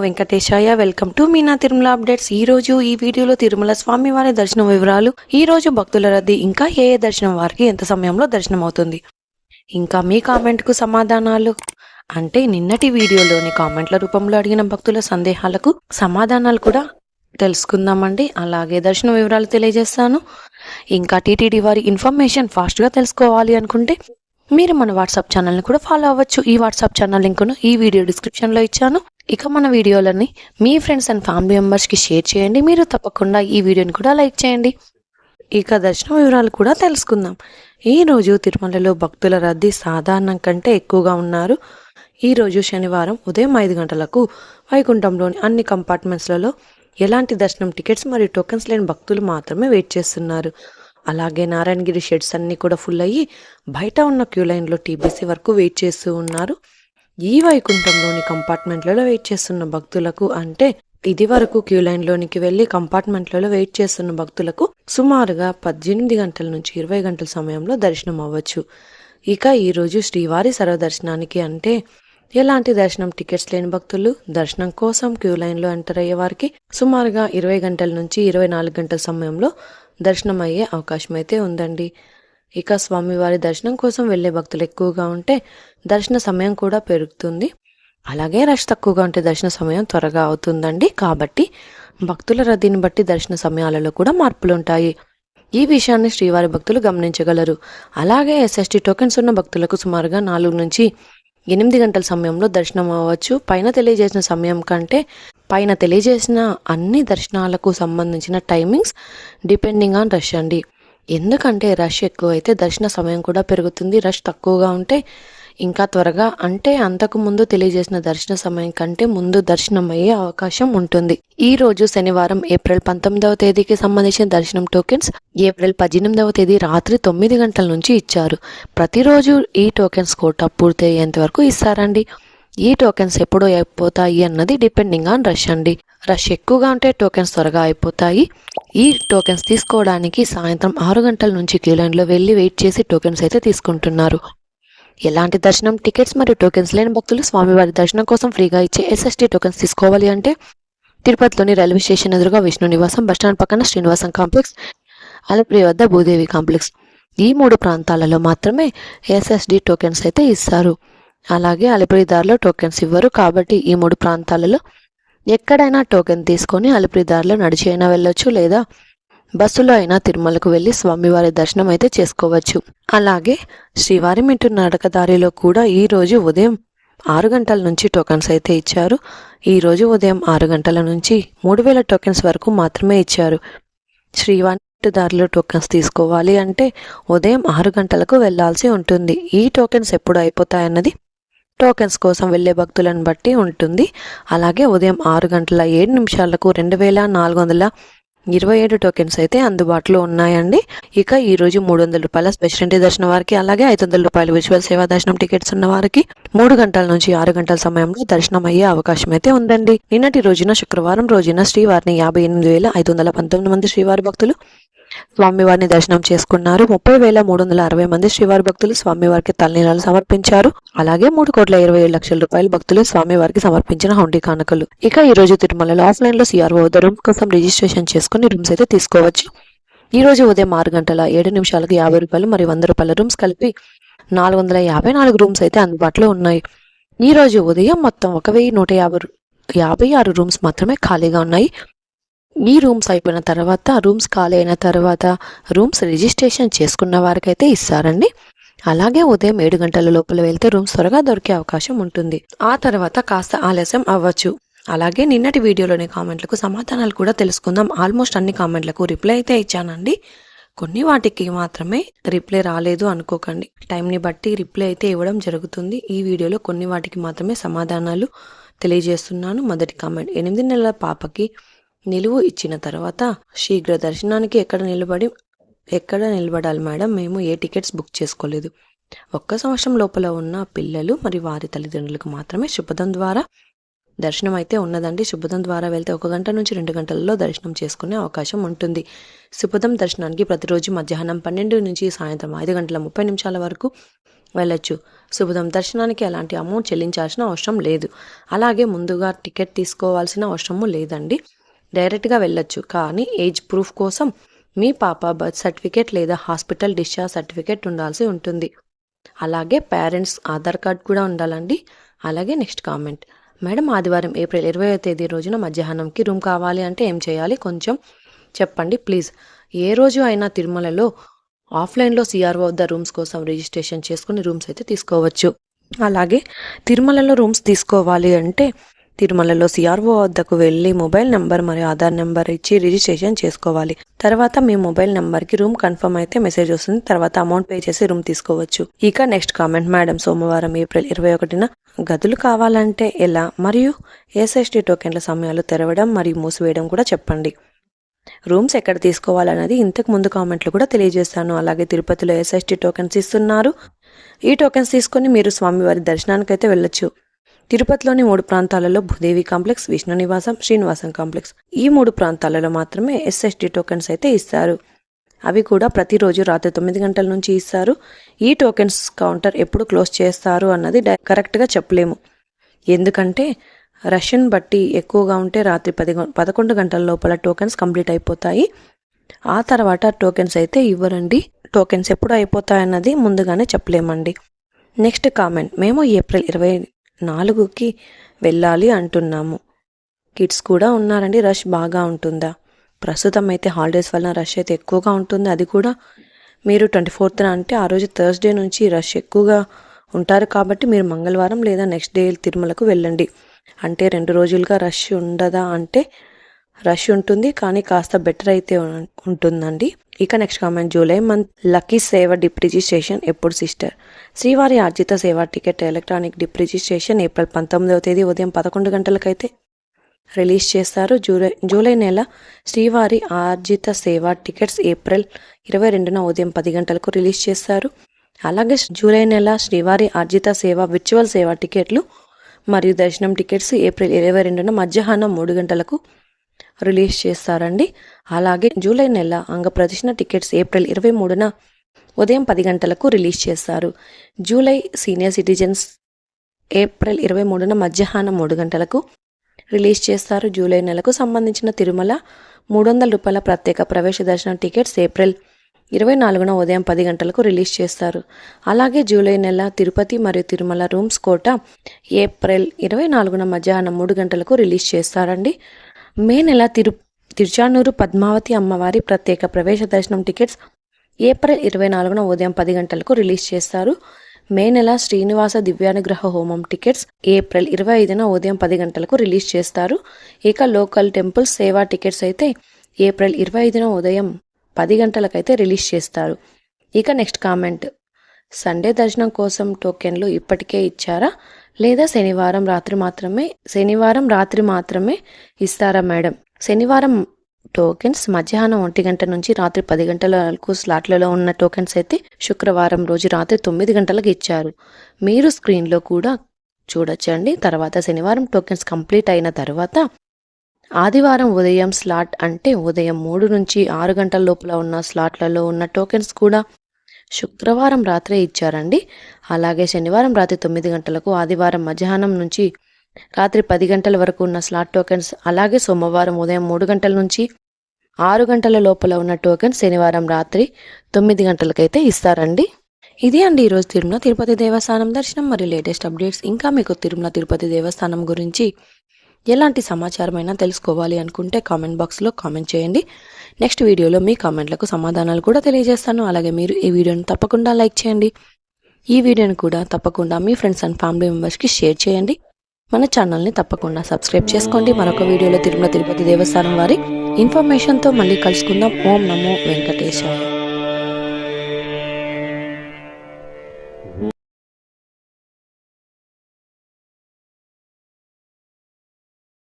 Venkatesaya. Welcome to Meena Tirumala updates. ఈ రోజు ఈ వీడియోలో తిరుమల స్వామి వారి దర్శనం వివరాలు, ఈ రోజు భక్తుల రద్దీ, ఇంకా ఏ దర్శనం వారికి ఎంత సమయంలో దర్శనం అవుతుంది, ఇంకా మీ కామెంట్ కు సమాధానాలు, అంటే నిన్నటి వీడియోలోని కామెంట్ల రూపంలో అడిగిన భక్తుల సందేహాలకు సమాధానాలు కూడా తెలుసుకుందామండి. అలాగే దర్శన వివరాలు తెలియజేస్తాను. ఇంకా టీటీడీ వారి ఇన్ఫర్మేషన్ ఫాస్ట్గా తెలుసుకోవాలి అనుకుంటే మీరు మన వాట్సాప్ ఛానల్ని కూడా ఫాలో అవ్వచ్చు. ఈ వాట్సాప్ ఛానల్ లింకును ఈ వీడియో డిస్క్రిప్షన్లో ఇచ్చాను. ఇక మన వీడియోలని మీ ఫ్రెండ్స్ అండ్ ఫ్యామిలీ మెంబర్స్కి షేర్ చేయండి. మీరు తప్పకుండా ఈ వీడియోని కూడా లైక్ చేయండి. ఇక దర్శన వివరాలు కూడా తెలుసుకుందాం. ఈరోజు తిరుమలలో భక్తుల రద్దీ సాధారణం కంటే ఎక్కువగా ఉన్నారు. ఈరోజు శనివారం ఉదయం 5 గంటలకు వైకుంఠంలోని అన్ని కంపార్ట్మెంట్స్లలో ఎలాంటి దర్శనం టికెట్స్ మరియు టోకెన్స్ లేని భక్తులు మాత్రమే వెయిట్ చేస్తున్నారు. అలాగే నారాయణగిరి షెడ్స్ అన్నీ కూడా ఫుల్ అయ్యి బయట ఉన్న క్యూ లైన్లో టీబీసీ వరకు వెయిట్ చేస్తూ ఉన్నారు. ఈ వైకుంఠంలోని కంపార్ట్మెంట్లలో వెయిట్ చేస్తున్న భక్తులకు, అంటే ఇది వరకు క్యూ లైన్లోనికి వెళ్ళి కంపార్ట్మెంట్లలో వెయిట్ చేస్తున్న భక్తులకు సుమారుగా 18 గంటల నుంచి 20 గంటల సమయంలో దర్శనం అవ్వచ్చు. ఇక ఈరోజు శ్రీవారి సర్వదర్శనానికి, అంటే ఎలాంటి దర్శనం టికెట్స్ లేని భక్తులు దర్శనం కోసం క్యూ లైన్లో ఎంటర్ అయ్యే వారికి సుమారుగా 20 గంటల నుంచి 24 గంటల సమయంలో దర్శనం అయ్యే అవకాశం అయితే ఉందండి. ఇక స్వామివారి దర్శనం కోసం వెళ్లే భక్తులు ఎక్కువగా ఉంటే దర్శన సమయం కూడా పెరుగుతుంది. అలాగే రష్ తక్కువగా ఉంటే దర్శన సమయం త్వరగా అవుతుందండి. కాబట్టి భక్తుల రద్దీని బట్టి దర్శన సమయాలలో కూడా మార్పులు ఉంటాయి. ఈ విషయాన్ని శ్రీవారి భక్తులు గమనించగలరు. అలాగే ఎస్ఎస్టీ టోకెన్స్ ఉన్న భక్తులకు సుమారుగా 4 నుంచి 8 గంటల సమయంలో దర్శనం అవ్వచ్చు. పైన తెలియజేసిన అన్ని దర్శనాలకు సంబంధించిన టైమింగ్స్ డిపెండింగ్ ఆన్ రష్ అండి. ఎందుకంటే రష్ ఎక్కువైతే దర్శన సమయం కూడా పెరుగుతుంది. రష్ తక్కువగా ఉంటే ఇంకా త్వరగా, అంటే అంతకు ముందు తెలియజేసిన దర్శన సమయం కంటే ముందు దర్శనం అయ్యే అవకాశం ఉంటుంది. ఈ రోజు శనివారం ఏప్రిల్ 19వ తేదీకి సంబంధించిన దర్శనం టోకెన్స్ ఏప్రిల్ 18వ తేదీ రాత్రి 9 గంటల నుంచి ఇచ్చారు. ప్రతిరోజు ఈ టోకెన్స్ కోట పూర్తయ్యేంత వరకు ఇస్తారండి. ఈ టోకెన్స్ ఎప్పుడు అయిపోతాయి అన్నది డిపెండింగ్ ఆన్ రష్ అండి. రష్ ఎక్కువగా ఉంటే టోకెన్స్ త్వరగా అయిపోతాయి. ఈ టోకెన్స్ తీసుకోవడానికి సాయంత్రం 6 గంటల నుంచి క్యూ లైన్లో వెళ్ళి వెయిట్ చేసి టోకెన్స్ అయితే తీసుకుంటున్నారు. ఎలాంటి దర్శనం టికెట్స్ మరియు టోకెన్స్ లేని భక్తులు స్వామివారి దర్శనం కోసం ఫ్రీగా ఇచ్చే ఎస్ఎస్టీ టోకెన్స్ తీసుకోవాలి అంటే తిరుపతిలోని రైల్వే స్టేషన్ ఎదురుగా విష్ణు నివాసం, బస్టాండ్ పక్కన శ్రీనివాసం కాంప్లెక్స్, అలపిరి వద్ద భూదేవి కాంప్లెక్స్, ఈ 3 ప్రాంతాలలో మాత్రమే ఎస్ఎస్డి టోకెన్స్ అయితే ఇస్తారు. అలాగే అలిపిరి దారిలో టోకెన్స్ ఇవ్వరు. కాబట్టి ఈ 3 ప్రాంతాలలో ఎక్కడైనా టోకెన్ తీసుకొని అలిపిరి దారిలో నడిచి అయినా వెళ్ళొచ్చు, లేదా బస్సులో అయినా తిరుమలకు వెళ్ళి స్వామివారి దర్శనం అయితే చేసుకోవచ్చు. అలాగే శ్రీవారి మెట్టు నడకదారిలో కూడా ఈ రోజు ఉదయం 6 గంటల నుంచి టోకెన్స్ అయితే ఇచ్చారు. ఈ రోజు ఉదయం 6 గంటల నుంచి 3000 టోకెన్స్ వరకు మాత్రమే ఇచ్చారు. శ్రీవారి మెట్టు దారిలో టోకెన్స్ తీసుకోవాలి అంటే ఉదయం 6 గంటలకు వెళ్లాల్సి ఉంటుంది. ఈ టోకెన్స్ ఎప్పుడు అయిపోతాయన్నది టోకెన్స్ కోసం వెళ్లే భక్తులను బట్టి ఉంటుంది. అలాగే ఉదయం 6 గంటల 7 నిమిషాలకు 2427 టోకెన్స్ అయితే అందుబాటులో ఉన్నాయండి. ఇక ఈ రోజు 300 రూపాయల స్పెషల్ ఎంట్రీ దర్శనం వారికి, అలాగే 500 రూపాయల విజువల్ సేవా దర్శనం టికెట్స్ ఉన్న వారికి 3 గంటల నుంచి 6 గంటల సమయంలో దర్శనం అయ్యే అవకాశం అయితే ఉందండి. నిన్నటి రోజున శుక్రవారం రోజున శ్రీవారిని 58,519 మంది శ్రీవారి భక్తులు స్వామివారిని దర్శనం చేసుకున్నారు. 30,360 మంది శ్రీవారి భక్తులు స్వామివారికి తలనీలాలు సమర్పించారు. అలాగే 3,27,00,000 రూపాయల భక్తులు స్వామివారికి సమర్పించిన హుండీ కానుకలు. ఇక ఈ రోజు తిరుమలలో ఆఫ్లైన్ లో సిఆర్ఓ రూమ్ కోసం రిజిస్ట్రేషన్ చేసుకుని రూమ్స్ అయితే తీసుకోవచ్చు. ఈ రోజు ఉదయం 6 గంటల 7 నిమిషాలకు 50 రూపాయలు మరియు 100 రూపాయల రూమ్స్ కలిపి 454 రూమ్స్ అయితే అందుబాటులో ఉన్నాయి. ఈ రోజు ఉదయం మొత్తం 1,156 రూమ్స్ మాత్రమే ఖాళీగా ఉన్నాయి. ఈ రూమ్స్ అయిపోయిన తర్వాత, రూమ్స్ ఖాళీ అయిన తర్వాత రూమ్స్ రిజిస్ట్రేషన్ చేసుకున్న వారికైతే ఇస్తారండి. అలాగే ఉదయం 7 గంటల లోపల వెళ్తే రూమ్స్ త్వరగా దొరికే అవకాశం ఉంటుంది. ఆ తర్వాత కాస్త ఆలస్యం అవ్వచ్చు. అలాగే నిన్నటి వీడియోలోని కామెంట్లకు సమాధానాలు కూడా తెలుసుకుందాం. ఆల్మోస్ట్ అన్ని కామెంట్లకు రిప్లై అయితే ఇచ్చానండి. కొన్ని వాటికి మాత్రమే రిప్లై రాలేదు అనుకోకండి. టైంని బట్టి రిప్లై అయితే ఇవ్వడం జరుగుతుంది. ఈ వీడియోలో కొన్ని వాటికి మాత్రమే సమాధానాలు తెలియజేస్తున్నాను. మొదటి కామెంట్, 8 నెలల పాపకి నిలువు ఇచ్చిన తర్వాత శీఘ్ర దర్శనానికి ఎక్కడ నిలబడాలి మేడం? మేము ఏ టికెట్స్ బుక్ చేసుకోలేదు. 1 సంవత్సరం లోపల ఉన్న పిల్లలు మరియు వారి తల్లిదండ్రులకు మాత్రమే శుభదం ద్వారా దర్శనం అయితే ఉన్నదండి. శుభదం ద్వారా వెళ్తే 1 గంట నుంచి 2 గంటలలో దర్శనం చేసుకునే అవకాశం ఉంటుంది. శుభదం దర్శనానికి ప్రతిరోజు మధ్యాహ్నం 12 నుంచి సాయంత్రం 5 గంటల 30 నిమిషాల వరకు వెళ్ళొచ్చు. శుభదం దర్శనానికి ఎలాంటి అమౌంట్ చెల్లించాల్సిన అవసరం లేదు. అలాగే ముందుగా టికెట్ తీసుకోవాల్సిన అవసరము లేదండి. డైరెక్ట్గా వెళ్ళొచ్చు. కానీ ఏజ్ ప్రూఫ్ కోసం మీ పాప బర్త్ సర్టిఫికేట్ లేదా హాస్పిటల్ డిశ్చార్జ్ సర్టిఫికేట్ ఉండాల్సి ఉంటుంది. అలాగే పేరెంట్స్ ఆధార్ కార్డ్ కూడా ఉండాలండి. అలాగే నెక్స్ట్ కామెంట్, మేడం ఆదివారం ఏప్రిల్ 20వ తేదీ రోజున మధ్యాహ్నంకి రూమ్ కావాలి అంటే ఏం చేయాలి కొంచెం చెప్పండి ప్లీజ్. ఏ రోజు అయినా తిరుమలలో ఆఫ్లైన్లో సిఆర్ఓ వద్ద రూమ్స్ కోసం రిజిస్ట్రేషన్ చేసుకుని రూమ్స్ అయితే తీసుకోవచ్చు. అలాగే తిరుమలలో రూమ్స్ తీసుకోవాలి అంటే తిరుమలలో సిఆర్ఓ వద్దకు వెళ్ళి మొబైల్ నెంబర్ మరియు ఆధార్ నెంబర్ ఇచ్చి రిజిస్ట్రేషన్ చేసుకోవాలి. తర్వాత మీ మొబైల్ నెంబర్కి రూమ్ కన్ఫర్మ్ అయితే మెసేజ్ వస్తుంది. తర్వాత అమౌంట్ పే చేసి రూమ్ తీసుకోవచ్చు. ఇక నెక్స్ట్ కామెంట్, మేడం సోమవారం ఏప్రిల్ 21న గదులు కావాలంటే ఎలా మరియు ఎస్ఎస్టీ టోకెన్ల సమయాలు తెరవడం మరియు మూసివేయడం కూడా చెప్పండి. రూమ్స్ ఎక్కడ తీసుకోవాలన్నది ఇంతకు ముందు కామెంట్లు కూడా తెలియజేస్తాను. అలాగే తిరుపతిలో ఎస్ఎస్టీ టోకెన్స్ ఇస్తున్నారు. ఈ టోకెన్స్ తీసుకుని మీరు స్వామివారి దర్శనానికైతే వెళ్ళొచ్చు. తిరుపతిలోని 3 ప్రాంతాలలో భూదేవి కాంప్లెక్స్, విష్ణు నివాసం, శ్రీనివాసం కాంప్లెక్స్ ఈ 3 ప్రాంతాలలో మాత్రమే ఎస్ఎస్టీ టోకెన్స్ అయితే ఇస్తారు. అవి కూడా ప్రతిరోజు రాత్రి 9 గంటల నుంచి ఇస్తారు. ఈ టోకెన్స్ కౌంటర్ ఎప్పుడు క్లోజ్ చేస్తారు అన్నది కరెక్ట్గా చెప్పలేము. ఎందుకంటే రష్ను బట్టి ఎక్కువగా ఉంటే రాత్రి 11 గంటల లోపల టోకెన్స్ కంప్లీట్ అయిపోతాయి. ఆ తర్వాత టోకెన్స్ అయితే ఇవ్వరండి. టోకెన్స్ ఎప్పుడు అయిపోతాయన్నది ముందుగానే చెప్పలేమండి. నెక్స్ట్ కామెంట్, మేము ఏప్రిల్ 24కి వెళ్ళాలి అంటున్నాము. కిడ్స్ కూడా ఉన్నారండి. రష్ బాగా ఉంటుందా? ప్రస్తుతం అయితే హాలిడేస్ వలన రష్ అయితే ఎక్కువగా ఉంటుంది. అది కూడా మీరు 24న అంటే ఆ రోజు థర్స్డే నుంచి రష్ ఎక్కువగా ఉంటారు. కాబట్టి మీరు మంగళవారం లేదా నెక్స్ట్ డే తిరుమలకు వెళ్ళండి. అంటే 2 రోజులుగా రష్ ఉండదా అంటే రష్ ఉంటుంది, కానీ కాస్త బెటర్ అయితే ఉంటుందండి. ఇక next comment, July month lucky సేవ డిప్ రిజిస్ట్రేషన్ ఎప్పుడు సిస్టర్? శ్రీవారి ఆర్జిత సేవ ticket electronic dip registration April 19వ తేదీ ఉదయం 11 గంటలకైతే రిలీజ్ చేస్తారు. జూలై నెల శ్రీవారి ఆర్జిత సేవ టికెట్స్ ఏప్రిల్ 22న ఉదయం 10 గంటలకు రిలీజ్ చేస్తారు. అలాగే జూలై నెల శ్రీవారి ఆర్జిత సేవ విర్చువల్ సేవ టికెట్లు మరియు దర్శనం టికెట్స్ ఏప్రిల్ 22న మధ్యాహ్నం 3 గంటలకు రిలీజ్ చేస్తారండి. అలాగే జూలై నెల అంగప్రదర్శన టికెట్స్ ఏప్రిల్ 23న ఉదయం 10 గంటలకు రిలీజ్ చేస్తారు. జూలై సీనియర్ సిటిజన్స్ ఏప్రిల్ 23న మధ్యాహ్నం 3 గంటలకు రిలీజ్ చేస్తారు. జూలై నెలకు సంబంధించిన తిరుమల 300 రూపాయల ప్రత్యేక ప్రవేశ దర్శనం టికెట్స్ ఏప్రిల్ 24న ఉదయం 10 గంటలకు రిలీజ్ చేస్తారు. అలాగే జూలై నెల తిరుపతి మరియు తిరుమల రూమ్స్ కోట ఏప్రిల్ 24న మధ్యాహ్నం 3 గంటలకు రిలీజ్ చేస్తారండి. మే నెల తిరుచానూరు పద్మావతి అమ్మవారి ప్రత్యేక ప్రవేశ దర్శనం టికెట్స్ ఏప్రిల్ 24న ఉదయం 10 గంటలకు రిలీజ్ చేస్తారు. మే నెల శ్రీనివాస దివ్యానుగ్రహ హోమం టికెట్స్ ఏప్రిల్ 25న ఉదయం 10 గంటలకు రిలీజ్ చేస్తారు. ఇక లోకల్ టెంపుల్స్ సేవా టికెట్స్ అయితే ఏప్రిల్ 25న ఉదయం 10 గంటలకైతే రిలీజ్ చేస్తారు. ఇక నెక్స్ట్ కామెంట్, సండే దర్శనం కోసం టోకెన్లు ఇప్పటికే ఇచ్చారా లేదా శనివారం రాత్రి మాత్రమే ఇస్తారా మేడం? శనివారం టోకెన్స్ మధ్యాహ్నం 1 గంట నుంచి రాత్రి 10 గంటల వరకు స్లాట్లలో ఉన్న టోకెన్స్ అయితే శుక్రవారం రోజు రాత్రి 9 గంటలకు ఇచ్చారు. మీరు స్క్రీన్లో కూడా చూడొచ్చండి. తర్వాత శనివారం టోకెన్స్ కంప్లీట్ అయిన తర్వాత ఆదివారం ఉదయం స్లాట్ అంటే ఉదయం 3 నుంచి 6 గంటల లోపల ఉన్న స్లాట్లలో ఉన్న టోకెన్స్ కూడా శుక్రవారం రాత్రే ఇచ్చారండి. అలాగే శనివారం రాత్రి 9 గంటలకు, ఆదివారం మధ్యాహ్నం నుంచి రాత్రి 10 గంటల వరకు ఉన్న స్లాట్ టోకెన్స్, అలాగే సోమవారం ఉదయం 3 గంటల నుంచి 6 గంటల లోపల ఉన్న టోకెన్స్ శనివారం రాత్రి 9 గంటలకైతే ఇస్తారండి. ఇది అండి ఈరోజు తిరుమల తిరుపతి దేవస్థానం దర్శనం మరియు లేటెస్ట్ అప్డేట్స్. ఇంకా మీకు తిరుమల తిరుపతి దేవస్థానం గురించి ఎలాంటి సమాచారమైనా తెలుసుకోవాలి అనుకుంటే కామెంట్ బాక్స్లో కామెంట్ చేయండి. నెక్స్ట్ వీడియోలో మీ కామెంట్లకు సమాధానాలు కూడా తెలియజేస్తాను. అలాగే మీరు ఈ వీడియోని తప్పకుండా లైక్ చేయండి. ఈ వీడియోని కూడా తప్పకుండా మీ ఫ్రెండ్స్ అండ్ ఫ్యామిలీ మెంబర్స్కి షేర్ చేయండి. మన ఛానల్ని తప్పకుండా సబ్స్క్రైబ్ చేసుకోండి. మరొక వీడియోలో తిరుమల తిరుపతి దేవస్థానం వారి ఇన్ఫర్మేషన్తో మళ్ళీ కలుసుకుందాం. ఓం నమో వెంకటేశాయ.